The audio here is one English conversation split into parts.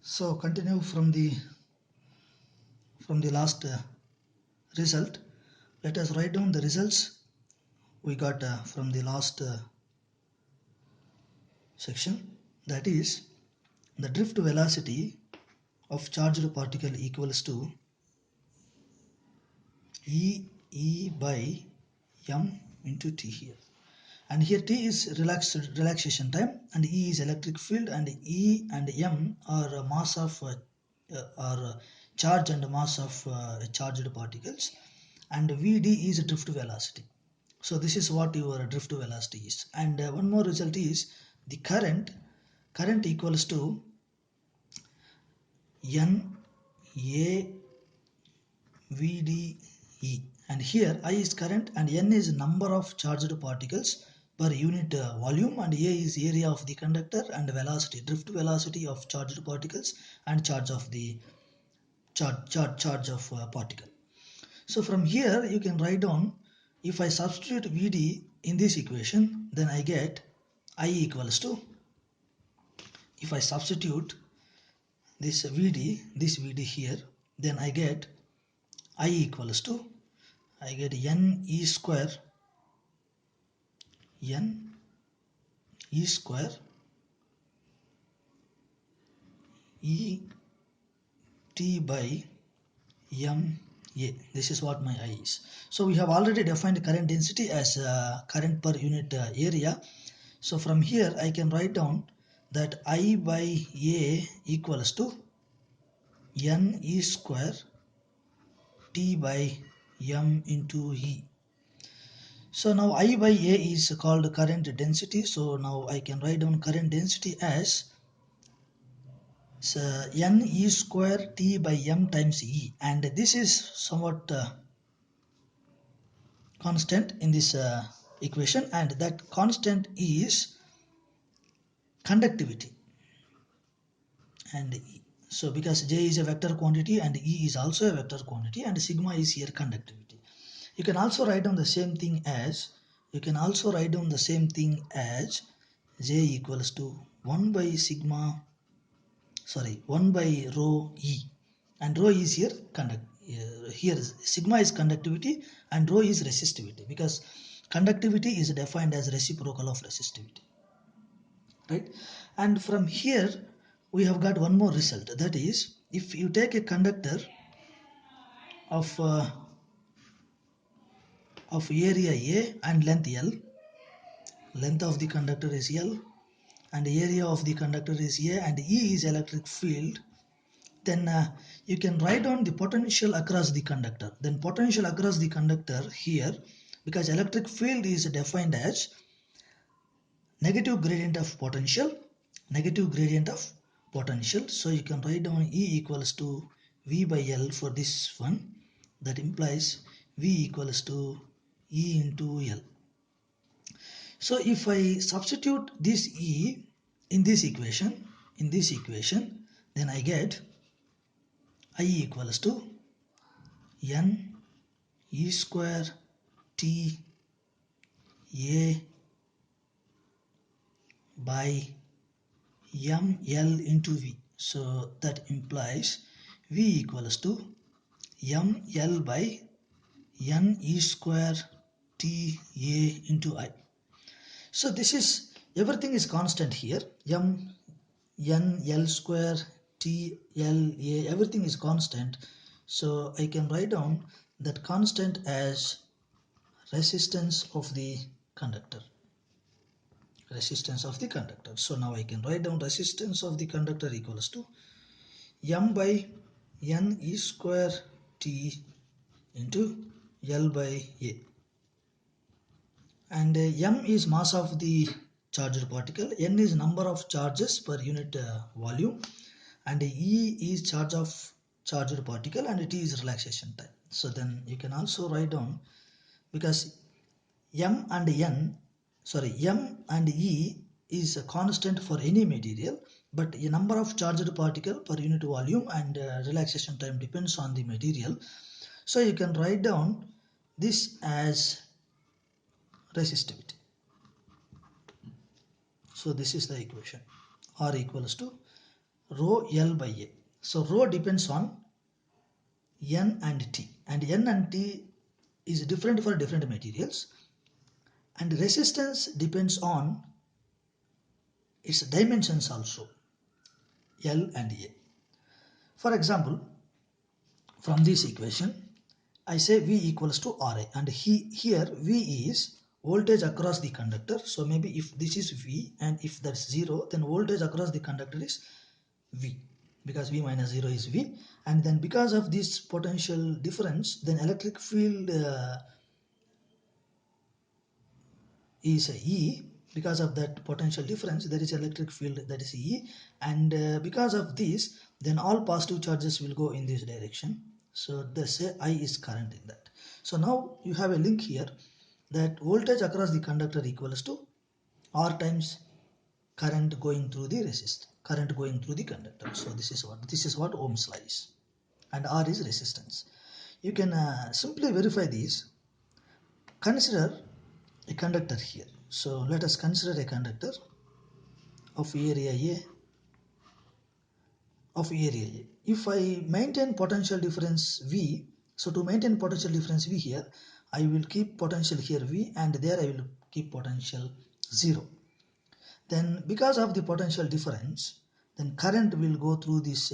So continue from the last result. Let us write down the results we got from the last section. That is, the drift velocity of charged particle equals to E by m into t here. And here t is relaxation time, and E is electric field, and E and m are mass of charge and mass of charged particles, and Vd is drift velocity. So this is what your drift velocity is. And one more result is the current equals to N A VDE, and here I is current and N is number of charged particles per unit volume, and A is area of the conductor, and velocity, drift velocity of charged particles, and charge of the charge of particle. So from here you can write down, if I substitute Vd in this equation, then I get I equals to, if I substitute this Vd here, then I get I equals to, I get N E square E T by M A. This is what my I is. So we have already defined current density as current per unit area. So from here I can write down that I by A equals to N E square T by M into E. So now I by A is called current density. So now I can write down current density as N E square T by M times E, and this is somewhat constant in this equation, and that constant is conductivity. And so because J is a vector quantity and E is also a vector quantity, and sigma is here conductivity. You can also write down the same thing as J equals to 1 by rho E, and rho is here here sigma is conductivity and rho is resistivity, because conductivity is defined as reciprocal of resistivity, right? And from here we have got one more result, that is, if you take a conductor of area A and length L, length of the conductor is L and area of the conductor is A, and E is electric field, then you can write down the potential across the conductor. Then potential across the conductor here, because electric field is defined as negative gradient of potential, so you can write down E equals to V by L for this one. That implies V equals to E into L. So if I substitute this E in this equation, then I get I equals to N E square T A by M L into V. So that implies V equals to M L by N E square T A into I. So this is, everything is constant here. M N L square T L A, everything is constant. So I can write down that constant as resistance of the conductor. So now I can write down resistance of the conductor equals to M by N E square T into L by A. And M is mass of the charged particle, N is number of charges per unit volume, and E is charge of charged particle, and T is relaxation time. So then you can also write down, because M and E is a constant for any material, but a number of charged particle per unit volume and relaxation time depends on the material. So you can write down this as resistivity. So this is the equation, R equals to rho L by A. So rho depends on N and T, and N and T is different for different materials, and resistance depends on its dimensions also, L and A. For example, from this equation I say V equals to Ra, and here V is voltage across the conductor. So maybe if this is V and if that's 0, then voltage across the conductor is V, because V minus 0 is V, and then because of this potential difference, then electric field is E. Because of that potential difference, there is electric field, that is E, and because of this, then all positive charges will go in this direction. So they say I is current in that. So now you have a link here that voltage across the conductor equals to R times current going through the current going through the conductor. So this is what Ohm's law is, and R is resistance. You can simply verify these. Consider a conductor here. So let us consider a conductor of area A, If I maintain potential difference V, so to maintain potential difference V here, I will keep potential here V, and there I will keep potential 0. Then because of the potential difference, then current will go through this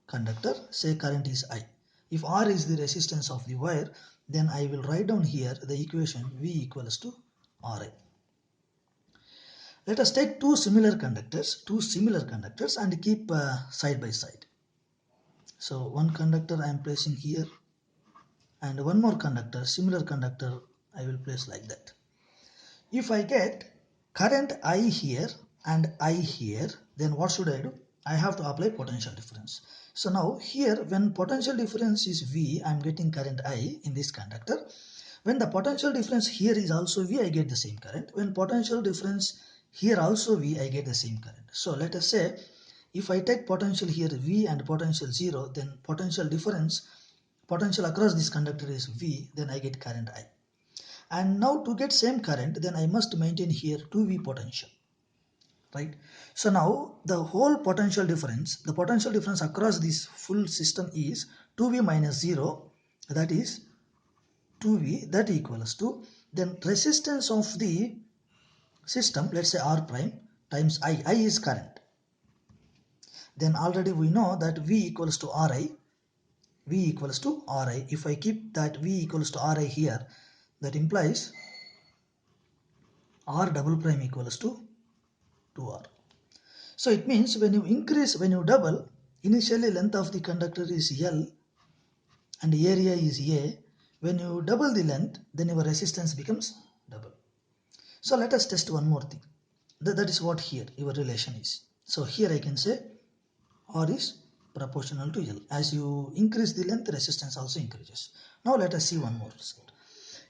conductor. Say current is I. If R is the resistance of the wire, then I will write down here the equation V equals to Ra. Let us take two similar conductors and keep side by side. So one conductor I am placing here, and one more conductor, similar conductor, I will place like that. If I get current I here and I here, then what should I do? I have to apply potential difference. So now here, when potential difference is V, I am getting current I in this conductor. When the potential difference here is also V, I get the same current. When potential difference here also V, I get the same current. So let us say if I take potential here V and potential 0, then potential across this conductor is V, then I get current I. And now to get same current, then I must maintain here 2V potential, right? So now the whole potential difference, the potential difference across this full system is 2V minus 0, that is 2V, that equals to, then resistance of the system, let's say R prime, times I is current. Then already we know that V equals to Ri. If I keep that V equals to Ri here, that implies R double prime equals to 2R. So it means when you double, initially length of the conductor is L and area is A. When you double the length, then your resistance becomes double. So let us test one more thing. That is what here your relation is. So here I can say R is proportional to L. As you increase the length, resistance also increases. Now let us see one more result.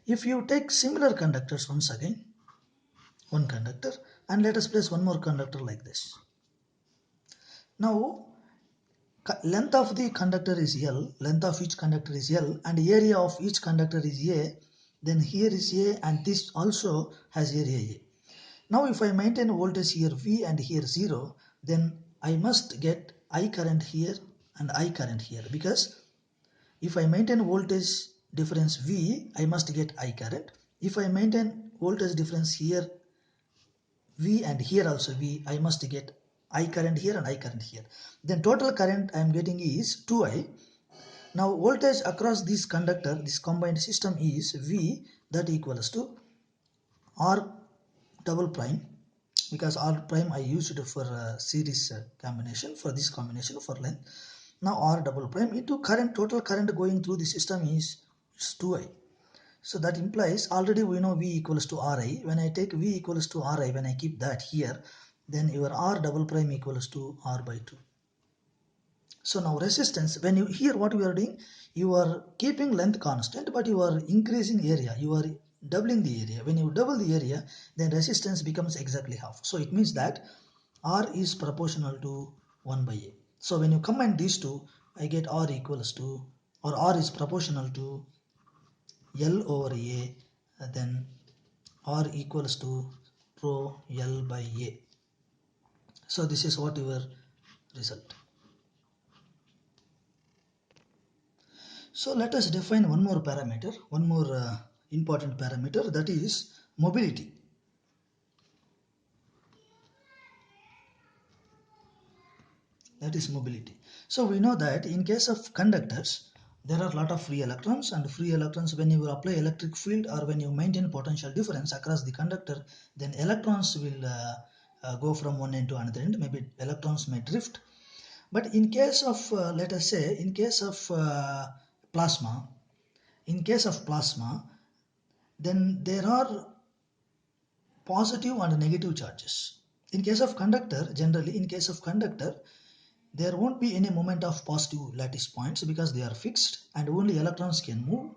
If you take similar conductors once again, one conductor, and let us place one more conductor like this. Now length of the conductor is L, length of each conductor is L, and area of each conductor is A. Then here is A, and this also has area A. Now if I maintain voltage here V and here 0, then I must get I current here and I current here, because if I maintain voltage difference V, I must get I current. If I maintain voltage difference here V and here also V, I must get I current here and I current here. Then total current I am getting is 2I. Now voltage across this conductor, this combined system is V, that equals to R double prime, because R prime I used it for series combination, for this combination for length. Now R double prime into current, total current going through the system is 2I. So that implies already we know V equals to Ri. When I take V equals to Ri, when I keep that here, then your R double prime equals to R by 2. So now resistance, when you here what you are doing, you are keeping length constant, but you are increasing area, you are doubling the area. When you double the area, then resistance becomes exactly half. So it means that R is proportional to 1 by A. So when you combine these two, I get R equals to, or R is proportional to L over A, then R equals to rho L by A. So this is what your result. So let us define one more parameter, one more important parameter, that is mobility. That is mobility. So we know that in case of conductors, there are a lot of free electrons, and free electrons, when you apply electric field or when you maintain potential difference across the conductor, then electrons will go from one end to another end. Maybe electrons may drift. But in case of, let us say, in case of plasma, then there are positive and negative charges. In case of conductor, generally, in case of conductor, there won't be any moment of positive lattice points because they are fixed and only electrons can move.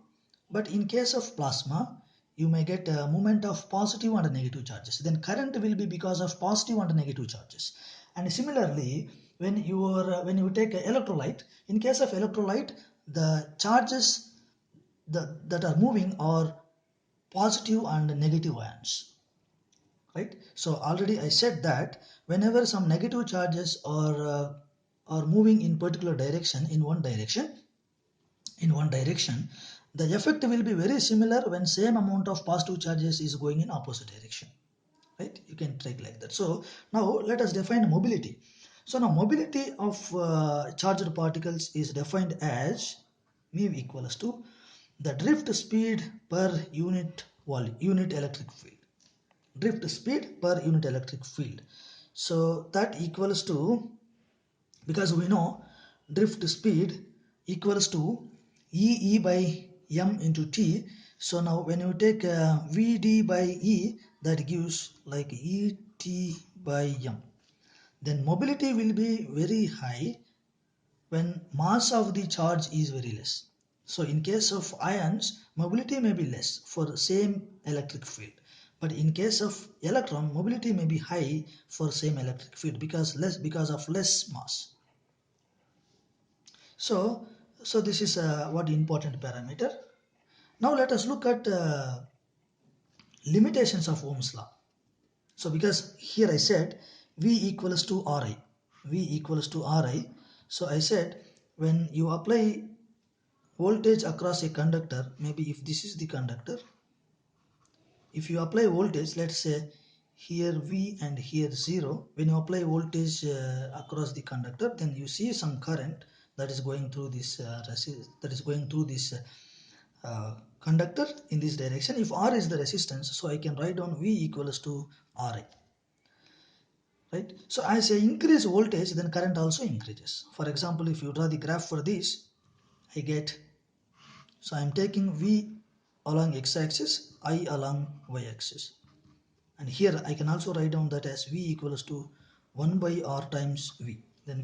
But in case of plasma, you may get a moment of positive and negative charges. Then current will be because of positive and negative charges. And similarly, when you take an electrolyte, in case of electrolyte, the charges that are moving are positive and negative ions. Right? So already I said that whenever some negative charges are moving in particular direction, in one direction, the effect will be very similar when same amount of positive charges is going in opposite direction. Right? You can take like that. So now let us define mobility. So now mobility of charged particles is defined as mu equals to the drift speed per unit volume, unit electric field. Drift speed per unit electric field. So that equals to, because we know drift speed equals to E by m into t. So now when you take Vd by E, that gives like Et by m. Then mobility will be very high when mass of the charge is very less. So in case of ions, mobility may be less for same electric field. But in case of electron, mobility may be high for same electric field because of less mass. So this is what important parameter. Now let us look at limitations of Ohm's law. So because here I said V equals to Ri. So I said when you apply voltage across a conductor, maybe if this is the conductor, if you apply voltage, let's say here V and here 0, when you apply voltage across the conductor, then you see some current that is going through this conductor in this direction. If R is the resistance, so I can write down V equals to Ri. Right? So as I increase voltage, then current also increases. For example, if you draw the graph for this, I get, so I am taking V along x-axis, I along y-axis. And here I can also write down that as V equals to 1 by R times V. Then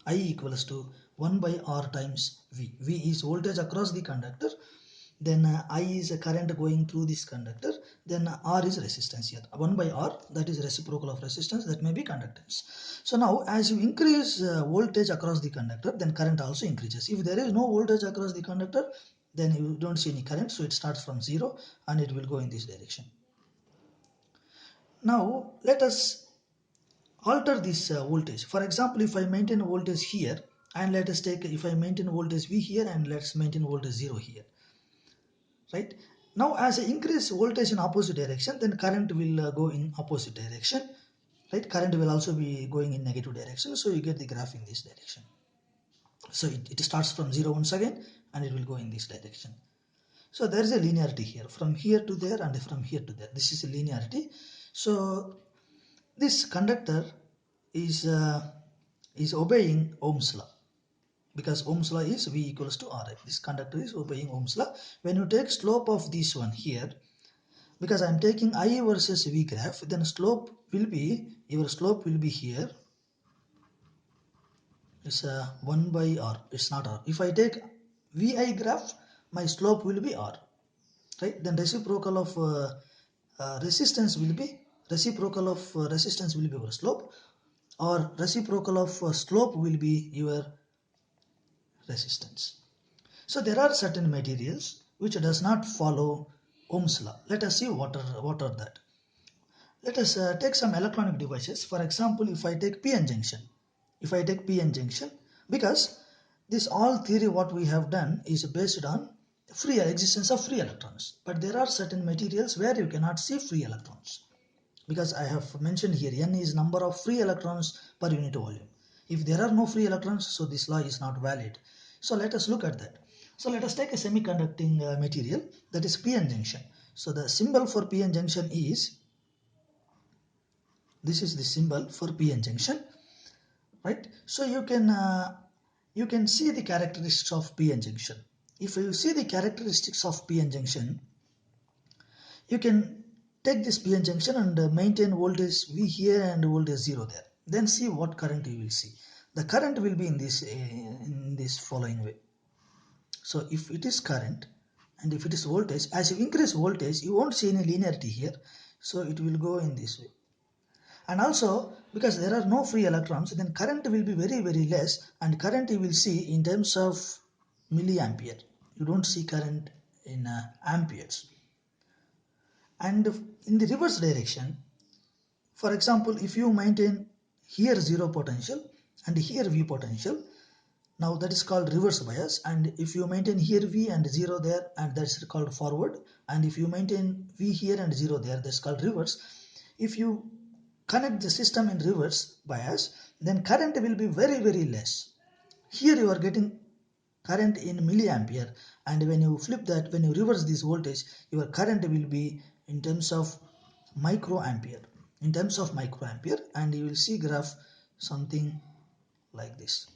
I equals to 1 by R times V. V is voltage across the conductor. Then I is a current going through this conductor. Then R is resistance here. 1 by R, that is reciprocal of resistance, that may be conductance. So now as you increase voltage across the conductor, then current also increases. If there is no voltage across the conductor, then you don't see any current. So it starts from 0 and it will go in this direction. Now let us alter this voltage. For example, if I maintain voltage here, and let us take, if I maintain voltage V here and let's maintain voltage 0 here. Right? Now as I increase voltage in opposite direction, then current will go in opposite direction. Right? Current will also be going in negative direction. So you get the graph in this direction. So it starts from 0 once again and it will go in this direction. So there is a linearity here, from here to there and from here to there. This is a linearity. So this conductor is obeying Ohm's law, because Ohm's law is V equals to Ri. This conductor is obeying Ohm's law. When you take slope of this one here, because I am taking I versus V graph, then your slope will be here. It's 1 by R. It's not R. If I take VI graph, my slope will be R. Right? Then reciprocal of resistance will be your slope, or reciprocal of slope will be your resistance. So there are certain materials which does not follow Ohm's law. Let us see what are that. Let us take some electronic devices. For example, if I take PN junction, if I take p-n junction, because this all theory what we have done is based on free existence of free electrons, but there are certain materials where you cannot see free electrons, because I have mentioned here n is number of free electrons per unit volume. If there are no free electrons, so this law is not valid. So let us look at that. So let us take a semiconducting material, that is p-n junction. So the symbol for p-n junction is, this is the symbol for p-n junction, right? So you can see the characteristics of p-n junction. If you see the characteristics of p-n junction, you can take this p-n junction and maintain voltage V here and voltage 0 there. Then see what current you will see. The current will be in this following way. So if it is current and if it is voltage, as you increase voltage, you won't see any linearity here. So it will go in this way. And also, because there are no free electrons, then current will be very, very less, and current you will see in terms of milliampere. You don't see current in amperes. And in the reverse direction, for example, if you maintain here 0 potential and here V potential, now that is called reverse bias. And if you maintain here V and 0 there, and that's called forward. And if you maintain V here and 0 there, that's called reverse. If you connect the system in reverse bias, then current will be very, very less. Here you are getting current in milliampere, and when you flip that, when you reverse this voltage, your current will be in terms of microampere, and you will see graph something like this.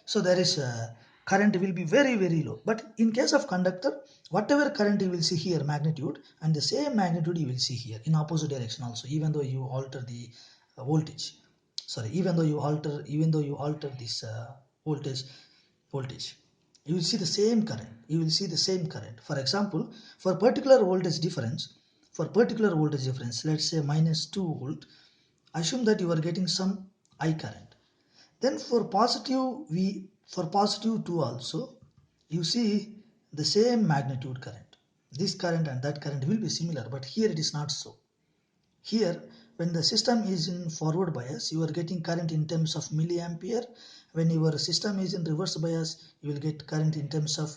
So there is current will be very, very low. But in case of conductor, whatever current you will see here magnitude, and the same magnitude you will see here in opposite direction also, even though you alter the voltage. Sorry, even though you alter this voltage, you will see the same current. For example, for particular voltage difference, let's say minus 2 volt, assume that you are getting some I current. Then for positive 2 also, you see the same magnitude current. This current and that current will be similar, but here it is not so. Here, when the system is in forward bias, you are getting current in terms of milliampere. When your system is in reverse bias, you will get current in terms of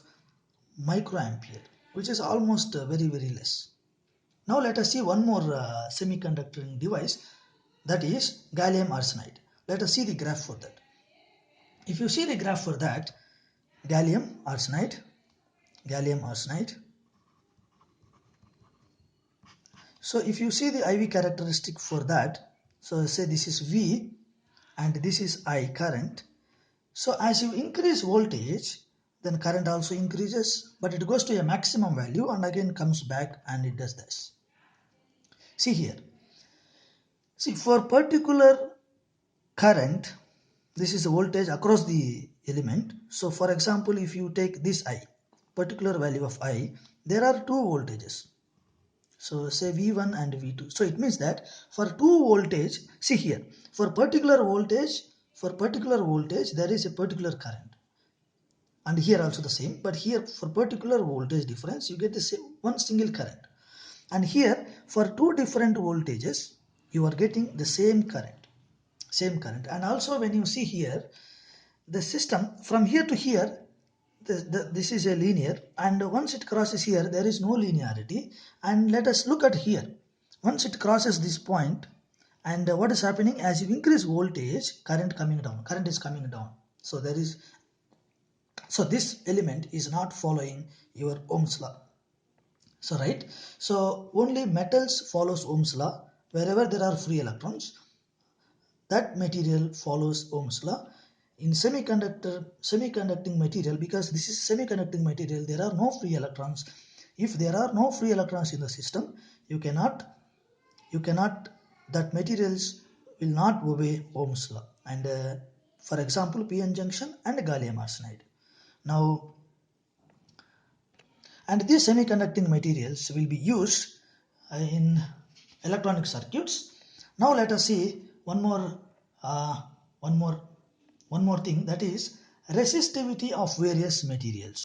microampere, which is almost very, very less. Now let us see one more semiconducting device, that is gallium arsenide. Let us see the graph for that. If you see the graph for that, gallium arsenide. So if you see the IV characteristic for that, so say this is V and this is I current. So as you increase voltage, then current also increases, but it goes to a maximum value and again comes back and it does this. See here. See, for particular current, this is the voltage across the element. So for example, if you take this I, particular value of I, there are two voltages. So say V1 and V2. So it means that for two voltage, see here, for particular voltage, there is a particular current. And here also the same, but here for particular voltage difference, you get the same one single current. And here for two different voltages, you are getting the same current. And also when you see here, the system from here to here, this is a linear, and once it crosses here, there is no linearity. And let us look at here. Once it crosses this point, and what is happening, as you increase voltage, current is coming down. So this element is not following your Ohm's law. So right, so only metals follows Ohm's law. Wherever there are free electrons, that material follows Ohm's law. In semiconducting material, because this is semiconducting material, there are no free electrons. If there are no free electrons in the system, you cannot that materials will not obey Ohm's law. And for example, p-n junction and gallium arsenide. Now, and these semiconducting materials will be used in electronic circuits. Now let us see one more thing, that is resistivity of various materials.